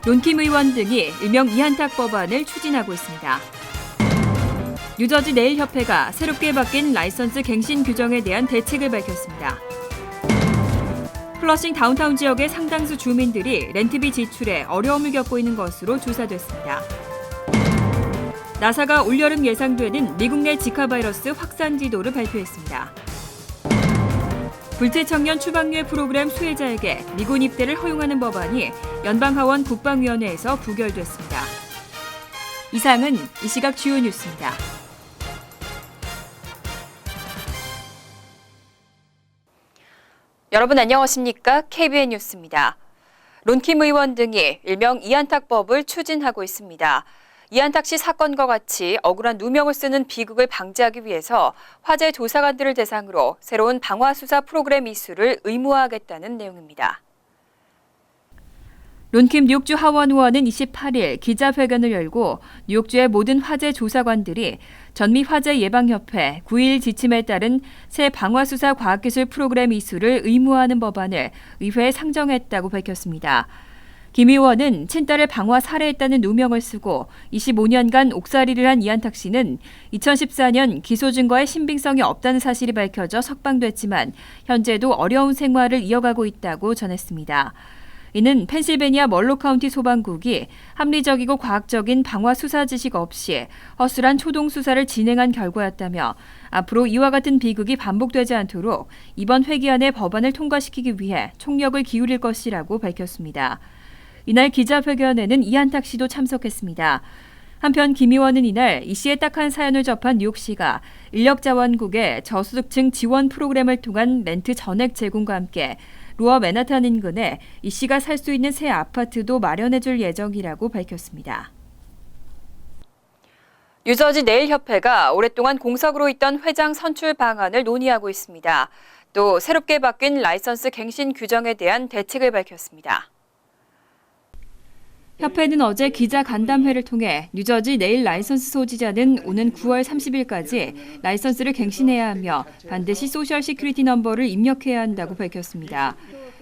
론킴 의원 등이 일명 이한탁 법안을 추진하고 있습니다. 뉴저지 네일협회가 새롭게 바뀐 라이선스 갱신 규정에 대한 대책을 밝혔습니다. 플러싱 다운타운 지역의 상당수 주민들이 렌트비 지출에 어려움을 겪고 있는 것으로 조사됐습니다. 나사가 올여름 예상되는 미국 내 지카 바이러스 확산 지도를 발표했습니다. 불체청년 추방유예 프로그램 수혜자에게 미군 입대를 허용하는 법안이 연방하원 국방위원회에서 부결됐습니다. 이상은 이 시각 주요 뉴스입니다. 여러분 안녕하십니까? KBN 뉴스입니다. 론킴 의원 등이 일명 이한탁법을 추진하고 있습니다. 이한탁 씨 사건과 같이 억울한 누명을 쓰는 비극을 방지하기 위해서 화재 조사관들을 대상으로 새로운 방화수사 프로그램 이수를 의무화하겠다는 내용입니다. 론킴 뉴욕주 하원 의원은 28일 기자회견을 열고 뉴욕주의 모든 화재 조사관들이 전미화재예방협회 9.1 지침에 따른 새 방화수사 과학기술 프로그램 이수를 의무화하는 법안을 의회에 상정했다고 밝혔습니다. 김 의원은 친딸을 방화 살해했다는 누명을 쓰고 25년간 옥살이를 한 이한탁 씨는 2014년 기소 증거에 신빙성이 없다는 사실이 밝혀져 석방됐지만 현재도 어려운 생활을 이어가고 있다고 전했습니다. 이는 펜실베니아 멀로 카운티 소방국이 합리적이고 과학적인 방화 수사 지식 없이 허술한 초동 수사를 진행한 결과였다며 앞으로 이와 같은 비극이 반복되지 않도록 이번 회기 안에 법안을 통과시키기 위해 총력을 기울일 것이라고 밝혔습니다. 이날 기자회견에는 이한탁 씨도 참석했습니다. 한편 김 의원은 이날 이 씨의 딱한 사연을 접한 뉴욕시가 인력자원국의 저소득층 지원 프로그램을 통한 렌트 전액 제공과 함께 로어 맨하탄 인근에 이 씨가 살 수 있는 새 아파트도 마련해줄 예정이라고 밝혔습니다. 뉴저지 네일협회가 오랫동안 공석으로 있던 회장 선출 방안을 논의하고 있습니다. 또 새롭게 바뀐 라이선스 갱신 규정에 대한 대책을 밝혔습니다. 협회는 어제 기자 간담회를 통해 뉴저지 네일 라이선스 소지자는 오는 9월 30일까지 라이선스를 갱신해야 하며 반드시 소셜 시큐리티 넘버를 입력해야 한다고 밝혔습니다.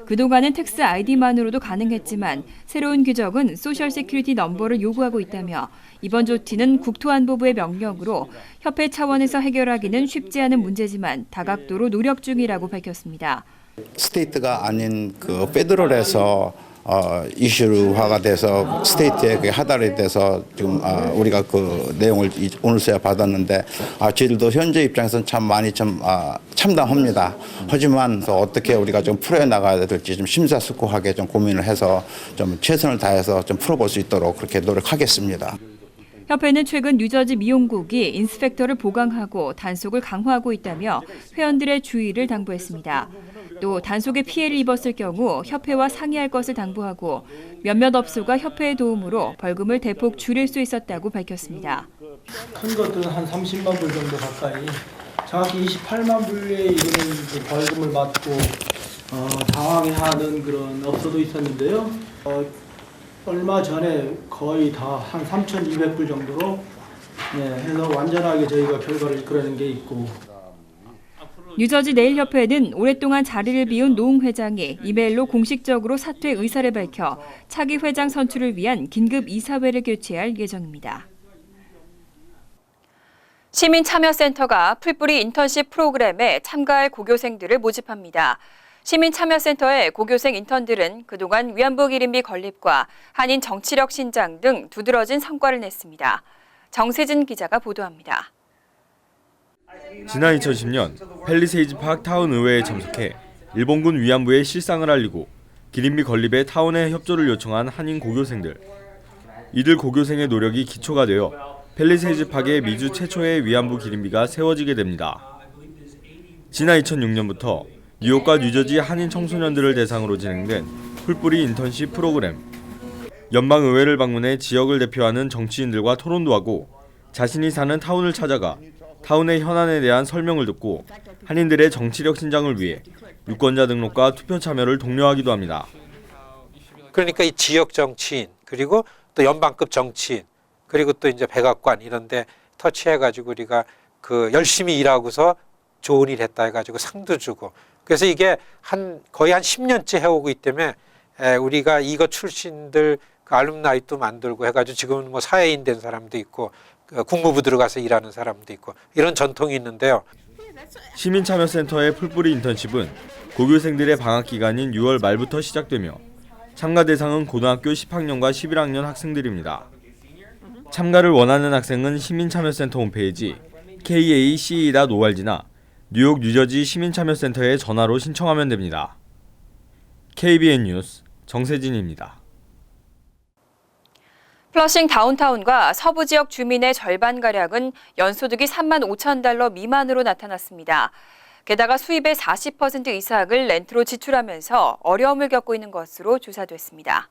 그동안은 텍스 아이디만으로도 가능했지만 새로운 규정은 소셜 시큐리티 넘버를 요구하고 있다며 이번 조치는 국토안보부의 명령으로 협회 차원에서 해결하기는 쉽지 않은 문제지만 다각도로 노력 중이라고 밝혔습니다. 스테이트가 아닌 그 페더럴에서 이슈화가 돼서 스테이트에 그게 하달이 돼서 지금 우리가 그 내용을 오늘서야 받았는데 저희들도 현재 입장에서는 참 많이 좀 참담합니다. 하지만 어떻게 우리가 좀 풀어 나가야 될지 좀 심사숙고하게 좀 고민을 해서 좀 최선을 다해서 좀 풀어볼 수 있도록 그렇게 노력하겠습니다. 협회는 최근 뉴저지 미용국이 인스펙터를 보강하고 단속을 강화하고 있다며 회원들의 주의를 당부했습니다. 또 단속에 피해를 입었을 경우 협회와 상의할 것을 당부하고 몇몇 업소가 협회의 도움으로 벌금을 대폭 줄일 수 있었다고 밝혔습니다. 큰 것들은 한 30만 불 정도 가까이, 정확히 28만 불에 이르는 그 벌금을 맞고 당황해하는 그런 업소도 있었는데요. 얼마 전에 거의 다 한 3,200불 정도로 해서 완전하게 저희가 결과를 이끌어낸 게 있고. 뉴저지 네일협회는 오랫동안 자리를 비운 노웅 회장이 이메일로 공식적으로 사퇴 의사를 밝혀 차기 회장 선출을 위한 긴급 이사회를 개최할 예정입니다. 시민참여센터가 풀뿌리 인턴십 프로그램에 참가할 고교생들을 모집합니다. 시민참여센터의 고교생 인턴들은 그동안 위안부 기린비 건립과 한인 정치력 신장 등 두드러진 성과를 냈습니다. 정세진 기자가 보도합니다. 지난 2010년 팰리세이즈 파크 타운 의회에 참석해 일본군 위안부의 실상을 알리고 기린비 건립에 타운의 협조를 요청한 한인 고교생들. 이들 고교생의 노력이 기초가 되어 팰리세이즈 파크의 미주 최초의 위안부 기린비가 세워지게 됩니다. 지난 2006년부터 뉴욕과 뉴저지 한인 청소년들을 대상으로 진행된 풀뿌리 인턴십 프로그램. 연방의회를 방문해 지역을 대표하는 정치인들과 토론도 하고 자신이 사는 타운을 찾아가 타운의 현안에 대한 설명을 듣고 한인들의 정치력 신장을 위해 유권자 등록과 투표 참여를 독려하기도 합니다. 그러니까 이 지역 정치인, 그리고 또 연방급 정치인, 그리고 또 이제 백악관 이런 데 터치해가지고 우리가 그 열심히 일하고서 좋은 일 했다 해가지고 상도 주고, 그래서 이게 거의 한 10년째 해오고 있기 때문에 우리가 이거 출신들 그 알룸나이도 만들고 해가지고 지금은 뭐 사회인 된 사람도 있고 국무부 들어가서 일하는 사람도 있고 이런 전통이 있는데요. 시민참여센터의 풀뿌리 인턴십은 고교생들의 방학 기간인 6월 말부터 시작되며 참가 대상은 고등학교 10학년과 11학년 학생들입니다. 참가를 원하는 학생은 시민참여센터 홈페이지 kace.org나 뉴욕 뉴저지 시민참여센터에 전화로 신청하면 됩니다. KBN 뉴스 정세진입니다. 플러싱 다운타운과 서부 지역 주민의 절반가량은 연소득이 3만 5천 달러 미만으로 나타났습니다. 게다가 수입의 40% 이상을 렌트로 지출하면서 어려움을 겪고 있는 것으로 조사됐습니다.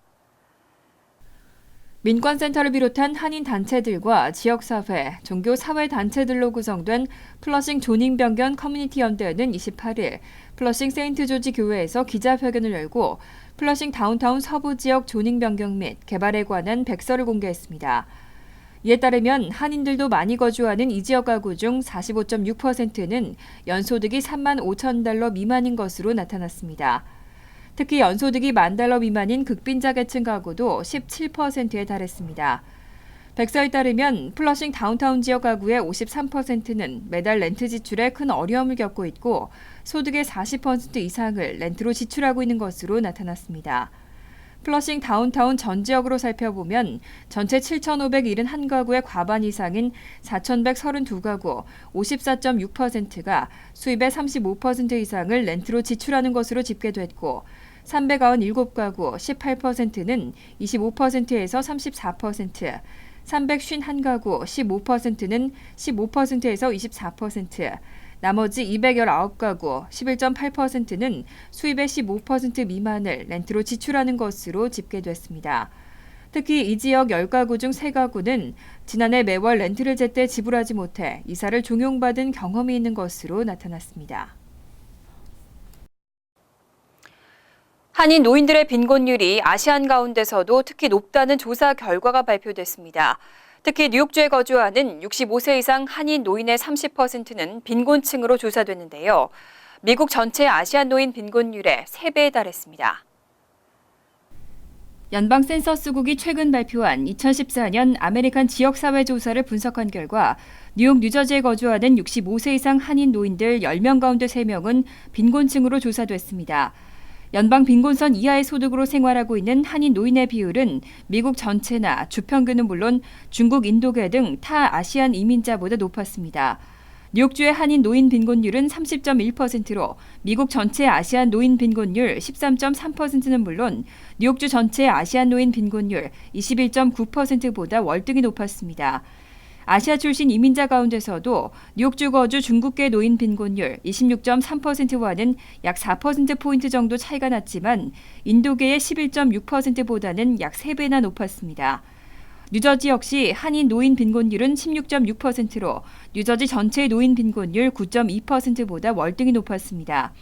민관센터를 비롯한 한인 단체들과 지역사회, 종교 사회단체들로 구성된 플러싱 조닝병견 커뮤니티 연대회는 28일 플러싱 세인트 조지 교회에서 기자회견을 열고 플러싱 다운타운 서부 지역 조닝 변경 및 개발에 관한 백서를 공개했습니다. 이에 따르면 한인들도 많이 거주하는 이 지역 가구 중 45.6%는 연소득이 3만 5천 달러 미만인 것으로 나타났습니다. 특히 연소득이 $10,000 미만인 극빈자 계층 가구도 17%에 달했습니다. 백서에 따르면 플러싱 다운타운 지역 가구의 53%는 매달 렌트 지출에 큰 어려움을 겪고 있고 소득의 40% 이상을 렌트로 지출하고 있는 것으로 나타났습니다. 플러싱 다운타운 전 지역으로 살펴보면 전체 7,571가구의 과반 이상인 4,132가구 54.6%가 수입의 35% 이상을 렌트로 지출하는 것으로 집계됐고 397가구 18%는 25%에서 34%, 351가구 15%는 15%에서 24%, 나머지 219가구 11.8%는 수입의 15% 미만을 렌트로 지출하는 것으로 집계됐습니다. 특히 이 지역 10가구 중 3가구는 지난해 매월 렌트를 제때 지불하지 못해 이사를 종용받은 경험이 있는 것으로 나타났습니다. 한인 노인들의 빈곤율이 아시안 가운데서도 특히 높다는 조사 결과가 발표됐습니다. 특히 뉴욕주에 거주하는 65세 이상 한인 노인의 30%는 빈곤층으로 조사됐는데요. 미국 전체 아시안 노인 빈곤율의 3배에 달했습니다. 연방 센서스국이 최근 발표한 2014년 아메리칸 지역사회 조사를 분석한 결과 뉴욕 뉴저지에 거주하는 65세 이상 한인 노인들 10명 가운데 3명은 빈곤층으로 조사됐습니다. 연방 빈곤선 이하의 소득으로 생활하고 있는 한인 노인의 비율은 미국 전체나 주평균은 물론 중국, 인도계 등 타 아시안 이민자보다 높았습니다. 뉴욕주의 한인 노인 빈곤율은 30.1%로 미국 전체 아시안 노인 빈곤율 13.3%는 물론 뉴욕주 전체 아시안 노인 빈곤율 21.9%보다 월등히 높았습니다. 아시아 출신 이민자 가운데서도 뉴욕주 거주 중국계 노인 빈곤율 26.3%와는 약 4%포인트 정도 차이가 났지만 인도계의 11.6%보다는 약 3배나 높았습니다. 뉴저지 역시 한인 노인 빈곤율은 16.6%로 뉴저지 전체 노인 빈곤율 9.2%보다 월등히 높았습니다.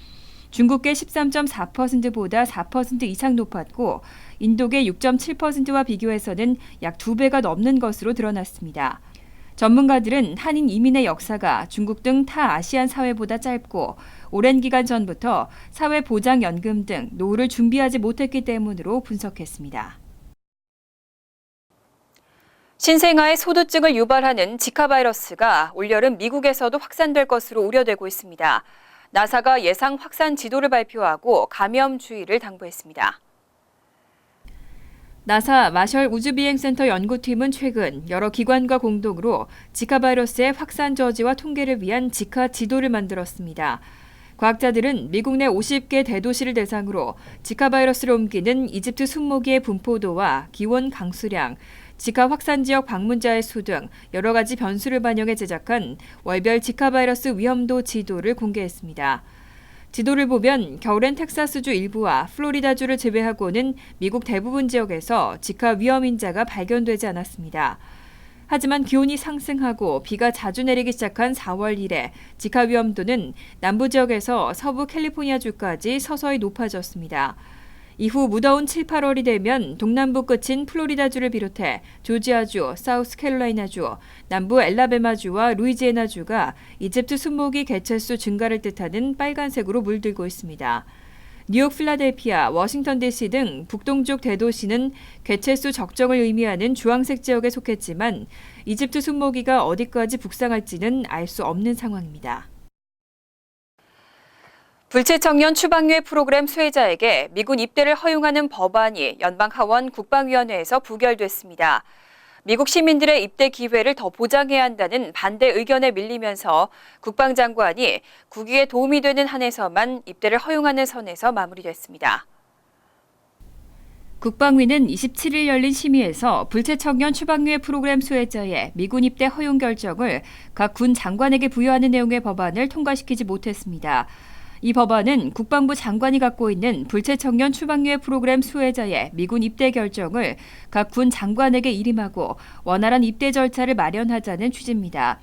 중국계 13.4%보다 4% 이상 높았고 인도계 6.7%와 비교해서는 약 2배가 넘는 것으로 드러났습니다. 전문가들은 한인 이민의 역사가 중국 등 타 아시안 사회보다 짧고 오랜 기간 전부터 사회보장연금 등 노후를 준비하지 못했기 때문으로 분석했습니다. 신생아의 소두증을 유발하는 지카 바이러스가 올여름 미국에서도 확산될 것으로 우려되고 있습니다. 나사가 예상 확산 지도를 발표하고 감염 주의를 당부했습니다. 나사 마셜 우주비행센터 연구팀은 최근 여러 기관과 공동으로 지카 바이러스의 확산 저지와 통계를 위한 지카 지도를 만들었습니다. 과학자들은 미국 내 50개 대도시를 대상으로 지카 바이러스를 옮기는 이집트 순모기의 분포도와 기온 강수량, 지카 확산 지역 방문자의 수 등 여러 가지 변수를 반영해 제작한 월별 지카 바이러스 위험도 지도를 공개했습니다. 지도를 보면 겨울엔 텍사스주 일부와 플로리다주를 제외하고는 미국 대부분 지역에서 지카 위험인자가 발견되지 않았습니다. 하지만 기온이 상승하고 비가 자주 내리기 시작한 4월 이래 지카 위험도는 남부 지역에서 서부 캘리포니아주까지 서서히 높아졌습니다. 이후 무더운 7, 8월이 되면 동남부 끝인 플로리다주를 비롯해 조지아주, 사우스캐롤라이나주, 남부 엘라베마주와 루이지애나주가 이집트 순모기 개체수 증가를 뜻하는 빨간색으로 물들고 있습니다. 뉴욕, 필라델피아, 워싱턴 DC 등 북동쪽 대도시는 개체수 적정을 의미하는 주황색 지역에 속했지만 이집트 순모기가 어디까지 북상할지는 알 수 없는 상황입니다. 불체청년 추방유예 프로그램 수혜자에게 미군 입대를 허용하는 법안이 연방하원 국방위원회에서 부결됐습니다. 미국 시민들의 입대 기회를 더 보장해야 한다는 반대 의견에 밀리면서 국방장관이 국익에 도움이 되는 한에서만 입대를 허용하는 선에서 마무리됐습니다. 국방위는 27일 열린 심의에서 불체청년 추방유예 프로그램 수혜자의 미군 입대 허용 결정을 각 군 장관에게 부여하는 내용의 법안을 통과시키지 못했습니다. 이 법안은 국방부 장관이 갖고 있는 불체청년 추방유예 프로그램 수혜자의 미군 입대 결정을 각 군 장관에게 일임하고 원활한 입대 절차를 마련하자는 취지입니다.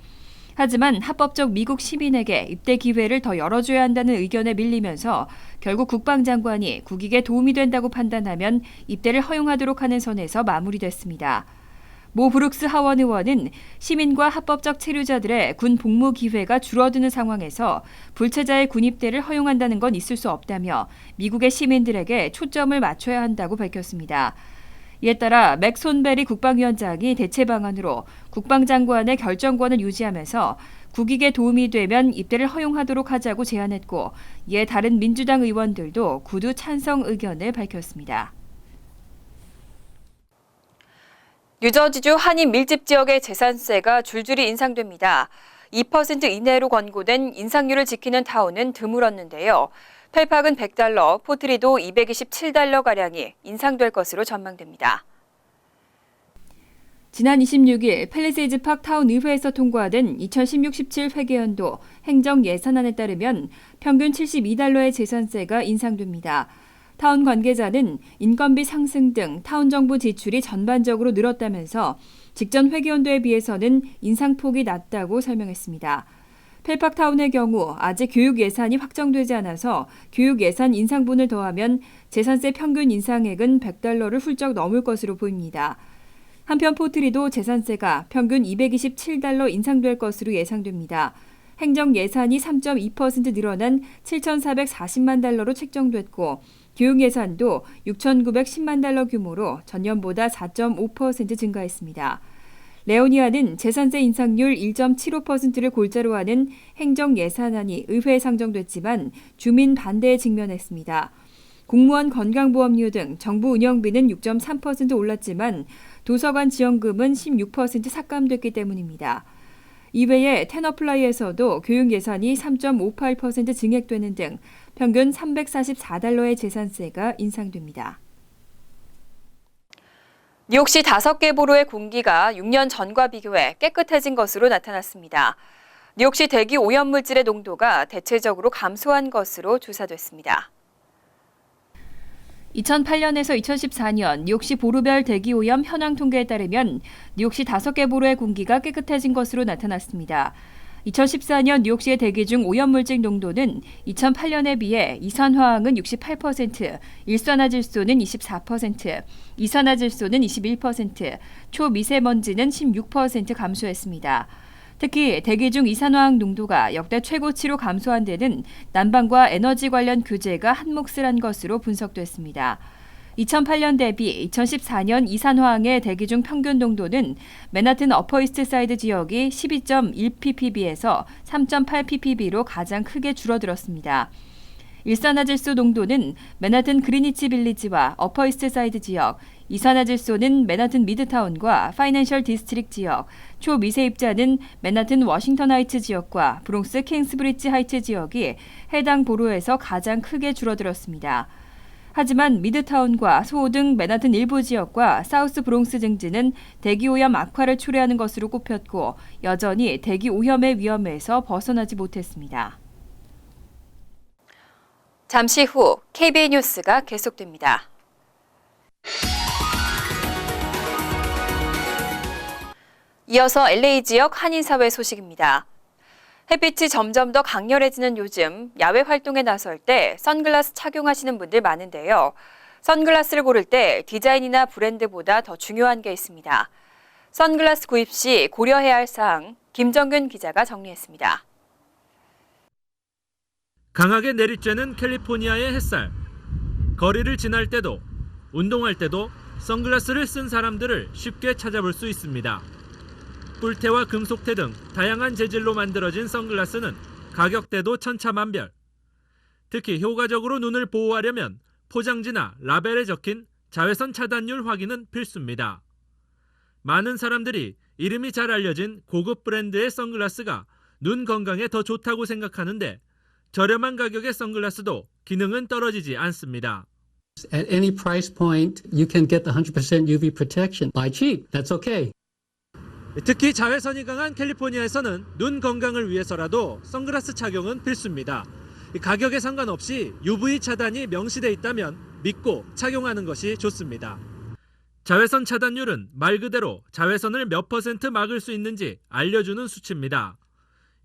하지만 합법적 미국 시민에게 입대 기회를 더 열어줘야 한다는 의견에 밀리면서 결국 국방장관이 국익에 도움이 된다고 판단하면 입대를 허용하도록 하는 선에서 마무리됐습니다. 모 브룩스 하원 의원은 시민과 합법적 체류자들의 군 복무 기회가 줄어드는 상황에서 불체자의 군 입대를 허용한다는 건 있을 수 없다며 미국의 시민들에게 초점을 맞춰야 한다고 밝혔습니다. 이에 따라 맥 손베리 국방위원장이 대체 방안으로 국방장관의 결정권을 유지하면서 국익에 도움이 되면 입대를 허용하도록 하자고 제안했고, 이에 다른 민주당 의원들도 구두 찬성 의견을 밝혔습니다. 뉴저지주 한인 밀집 지역의 재산세가 줄줄이 인상됩니다. 2% 이내로 권고된 인상률을 지키는 타운은 드물었는데요. 펠팍은 $100, 포트리도 $227가량이 인상될 것으로 전망됩니다. 지난 26일 팰리세이즈 팍 타운 의회에서 통과된 2016-17 회계연도 행정 예산안에 따르면 평균 $72의 재산세가 인상됩니다. 타운 관계자는 인건비 상승 등 타운 정부 지출이 전반적으로 늘었다면서 직전 회계연도에 비해서는 인상폭이 낮다고 설명했습니다. 펠팍타운의 경우 아직 교육 예산이 확정되지 않아서 교육 예산 인상분을 더하면 재산세 평균 인상액은 $100를 훌쩍 넘을 것으로 보입니다. 한편 포트리도 재산세가 평균 $227 인상될 것으로 예상됩니다. 행정 예산이 3.2% 늘어난 $7,440만 달러로 책정됐고, 교육 예산도 $6,910만 달러 규모로 전년보다 4.5% 증가했습니다. 레오니아는 재산세 인상률 1.75%를 골자로 하는 행정 예산안이 의회에 상정됐지만 주민 반대에 직면했습니다. 공무원 건강보험료 등 정부 운영비는 6.3% 올랐지만 도서관 지원금은 16% 삭감됐기 때문입니다. 이외에 텐어플라이에서도 교육 예산이 3.58% 증액되는 등 평균 $344의 재산세가 인상됩니다. 뉴욕시 5개 보로의 공기가 6년 전과 비교해 깨끗해진 것으로 나타났습니다. 뉴욕시 대기 오염물질의 농도가 대체적으로 감소한 것으로 조사됐습니다. 2008년에서 2014년 뉴욕시 보루별 대기오염 현황 통계에 따르면 뉴욕시 5개 보로의 공기가 깨끗해진 것으로 나타났습니다. 2014년 뉴욕시의 대기 중 오염물질 농도는 2008년에 비해 이산화황은 68%, 일산화질소는 24%, 이산화질소는 21%, 초미세먼지는 16% 감소했습니다. 특히 대기 중 이산화황 농도가 역대 최고치로 감소한 데는 난방과 에너지 관련 규제가 한몫을 한 것으로 분석됐습니다. 2008년 대비 2014년 이산화황의 대기 중 평균 농도는 맨하튼 어퍼이스트 사이드 지역이 12.1ppb에서 3.8ppb로 가장 크게 줄어들었습니다. 일산화질소 농도는 맨하튼 그리니치 빌리지와 어퍼이스트 사이드 지역, 이산화질소는 맨하튼 미드타운과 파이낸셜 디스트릭트 지역, 초미세입자는 맨하튼 워싱턴 하이츠 지역과 브롱스 킹스브리지 하이츠 지역이 해당 보로에서 가장 크게 줄어들었습니다. 하지만 미드타운과 소호 등 맨하튼 일부 지역과 사우스 브롱스 등지는 대기오염 악화를 초래하는 것으로 꼽혔고 여전히 대기오염의 위험에서 벗어나지 못했습니다. 잠시 후 KBN 뉴스가 계속됩니다. 이어서 LA 지역 한인사회 소식입니다. 햇빛이 점점 더 강렬해지는 요즘 야외 활동에 나설 때 선글라스 착용하시는 분들 많은데요. 선글라스를 고를 때 디자인이나 브랜드보다 더 중요한 게 있습니다. 선글라스 구입 시 고려해야 할 사항, 김정균 기자가 정리했습니다. 강하게 내리쬐는 캘리포니아의 햇살. 거리를 지날 때도 운동할 때도 선글라스를 쓴 사람들을 쉽게 찾아볼 수 있습니다. 뿔테와 금속테 등 다양한 재질로 만들어진 선글라스는 가격대도 천차만별. 특히 효과적으로 눈을 보호하려면 포장지나 라벨에 적힌 자외선 차단율 확인은 필수입니다. 많은 사람들이 이름이 잘 알려진 고급 브랜드의 선글라스가 눈 건강에 더 좋다고 생각하는데 저렴한 가격의 선글라스도 기능은 떨어지지 않습니다. At any price point, you can get the 100% UV protection. Buy cheap, that's okay. 특히 자외선이 강한 캘리포니아에서는 눈 건강을 위해서라도 선글라스 착용은 필수입니다. 가격에 상관없이 UV 차단이 명시돼 있다면 믿고 착용하는 것이 좋습니다. 자외선 차단율은 말 그대로 자외선을 몇 % 막을 수 있는지 알려주는 수치입니다.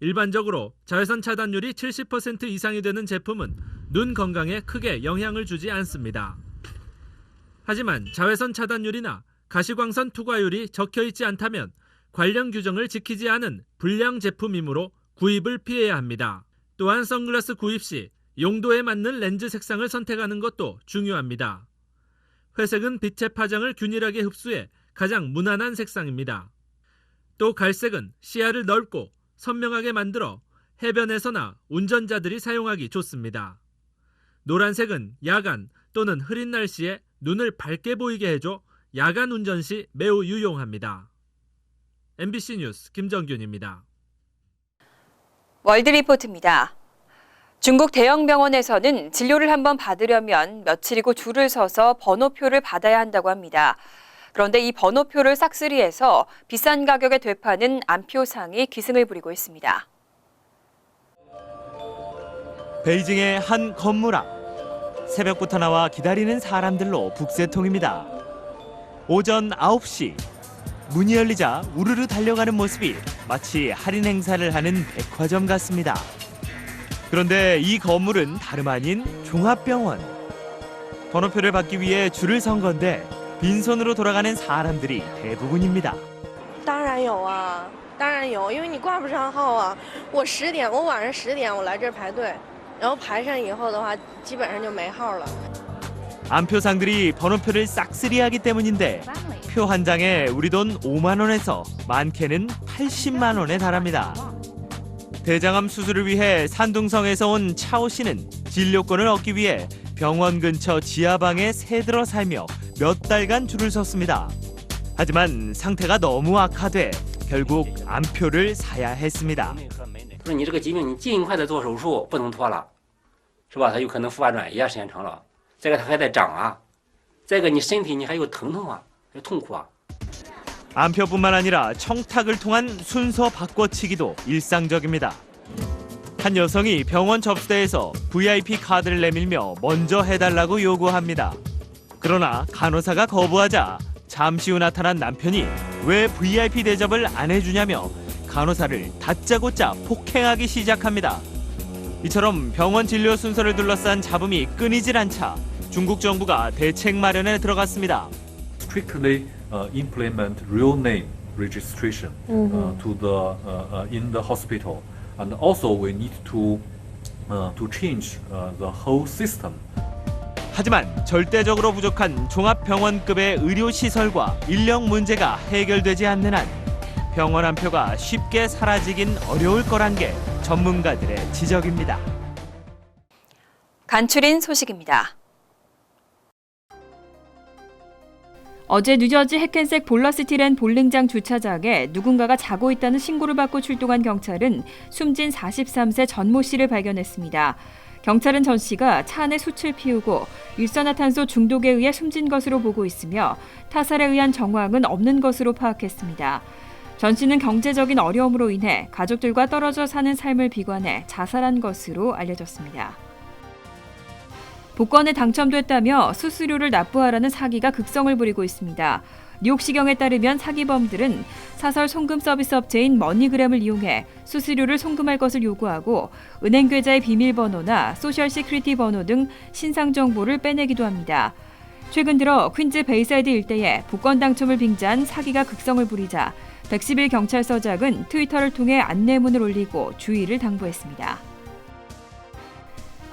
일반적으로 자외선 차단율이 70% 이상이 되는 제품은 눈 건강에 크게 영향을 주지 않습니다. 하지만 자외선 차단율이나 가시광선 투과율이 적혀있지 않다면 관련 규정을 지키지 않은 불량 제품이므로 구입을 피해야 합니다. 또한 선글라스 구입 시 용도에 맞는 렌즈 색상을 선택하는 것도 중요합니다. 회색은 빛의 파장을 균일하게 흡수해 가장 무난한 색상입니다. 또 갈색은 시야를 넓고 선명하게 만들어 해변에서나 운전자들이 사용하기 좋습니다. 노란색은 야간 또는 흐린 날씨에 눈을 밝게 보이게 해줘 야간 운전 시 매우 유용합니다. MBC 뉴스 김정균입니다. 월드리포트입니다. 중국 대형 병원에서는 진료를 한번 받으려면 며칠이고 줄을 서서 번호표를 받아야 한다고 합니다. 그런데 이 번호표를 싹쓸이해서 비싼 가격에 되파는 암표상이 기승을 부리고 있습니다. 베이징의 한 건물 앞. 새벽부터 나와 기다리는 사람들로 북새통입니다. 오전 9시. 문이 열리자 우르르 달려가는 모습이 마치 할인 행사를 하는 백화점 같습니다. 그런데 이 건물은 다름 아닌 종합병원. 번호표를 받기 위해 줄을 선 건데 빈손으로 돌아가는 사람들이 대부분입니다. 当然有啊，当然有，因为你挂不上号啊。我晚上10点我来这儿排队，然后排上以后的话，基本上就没号了。 암표상들이 번호표를 싹쓸이하기 때문인데 표 한 장에 우리 돈 5만 원에서 많게는 80만 원에 달합니다. 대장암 수술을 위해 산둥성에서 온 차오 씨는 진료권을 얻기 위해 병원 근처 지하방에 새들어 살며 몇 달간 줄을 섰습니다. 하지만 상태가 너무 악화돼 결국 암표를 사야 했습니다. 说你这个疾病你尽快的做手术，不能拖了，是吧？它有可能复发转移啊，时间长了。再个它还在长啊，再个你身体你还有疼痛啊，还有痛苦啊。 암표뿐만 아니라 청탁을 통한 순서 바꿔치기도 일상적입니다. 한 여성이 병원 접수대에서 VIP 카드를 내밀며 먼저 해달라고 요구합니다. 그러나 간호사가 거부하자 잠시 후 나타난 남편이 왜 VIP 대접을 안 해주냐며 간호사를 다짜고짜 폭행하기 시작합니다. 이처럼 병원 진료 순서를 둘러싼 잡음이 끊이질 않자 중국 정부가 대책 마련에 들어갔습니다. Strictly implement real name registration to the in the hospital, and also we need to change the whole system. 하지만 절대적으로 부족한 종합병원급의 의료시설과 인력 문제가 해결되지 않는 한 병원 한 표가 쉽게 사라지긴 어려울 거란 게 전문가들의 지적입니다. 간추린 소식입니다. 어제 뉴저지 해켄색 볼러시티랜 볼링장 주차장에 누군가가 자고 있다는 신고를 받고 출동한 경찰은 숨진 43세 전모 씨를 발견했습니다. 경찰은 전 씨가 차 안에 숯을 피우고 일산화탄소 중독에 의해 숨진 것으로 보고 있으며 타살에 의한 정황은 없는 것으로 파악했습니다. 전 씨는 경제적인 어려움으로 인해 가족들과 떨어져 사는 삶을 비관해 자살한 것으로 알려졌습니다. 복권에 당첨됐다며 수수료를 납부하라는 사기가 극성을 부리고 있습니다. 뉴욕시경에 따르면 사기범들은 사설 송금 서비스 업체인 머니그램을 이용해 수수료를 송금할 것을 요구하고 은행 계좌의 비밀번호나 소셜 시큐리티 번호 등 신상 정보를 빼내기도 합니다. 최근 들어 퀸즈 베이사이드 일대에 복권 당첨을 빙자한 사기가 극성을 부리자 111 경찰서장은 트위터를 통해 안내문을 올리고 주의를 당부했습니다.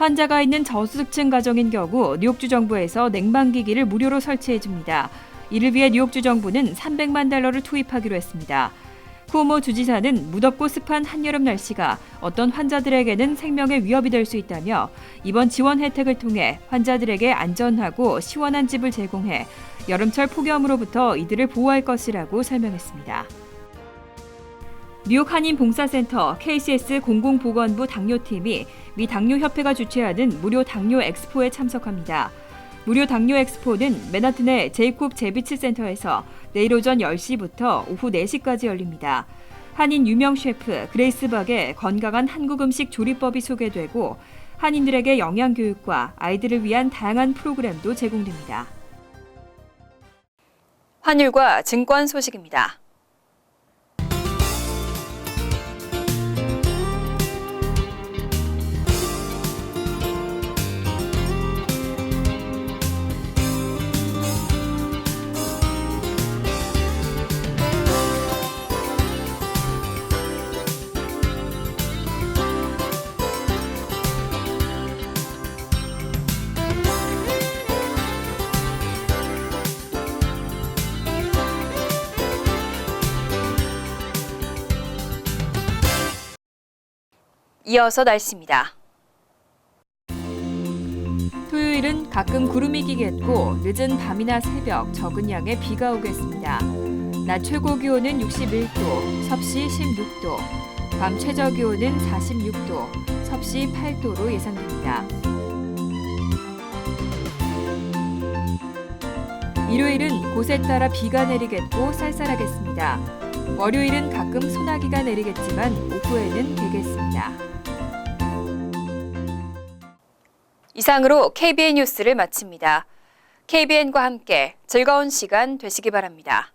환자가 있는 저소득층 가정인 경우 뉴욕주 정부에서 냉방기기를 무료로 설치해줍니다. 이를 위해 뉴욕주 정부는 $300만 투입하기로 했습니다. 쿠오모 주지사는 무덥고 습한 한여름 날씨가 어떤 환자들에게는 생명의 위협이 될 수 있다며 이번 지원 혜택을 통해 환자들에게 안전하고 시원한 집을 제공해 여름철 폭염으로부터 이들을 보호할 것이라고 설명했습니다. 뉴욕 한인봉사센터 KCS 공공보건부 당뇨팀이 미 당뇨협회가 주최하는 무료 당뇨 엑스포에 참석합니다. 무료 당뇨 엑스포는 맨하튼의 제이콥 제비츠 센터에서 내일 오전 10시부터 오후 4시까지 열립니다. 한인 유명 셰프 그레이스 박의 건강한 한국 음식 조리법이 소개되고 한인들에게 영양교육과 아이들을 위한 다양한 프로그램도 제공됩니다. 환율과 증권 소식입니다. 이어서 날씨입니다. 토요일은 가끔 구름이 끼겠고 늦은 밤이나 새벽 적은 양의 비가 오겠습니다. 낮 최고 기온은 61도, 섭씨 16도, 밤 최저 기온은 46도, 섭씨 8도로 예상됩니다. 일요일은 곳에 따라 비가 내리겠고 쌀쌀하겠습니다. 월요일은 가끔 소나기가 내리겠지만 오후에는 되겠습니다. 이상으로 KBN 뉴스를 마칩니다. KBN과 함께 즐거운 시간 되시기 바랍니다.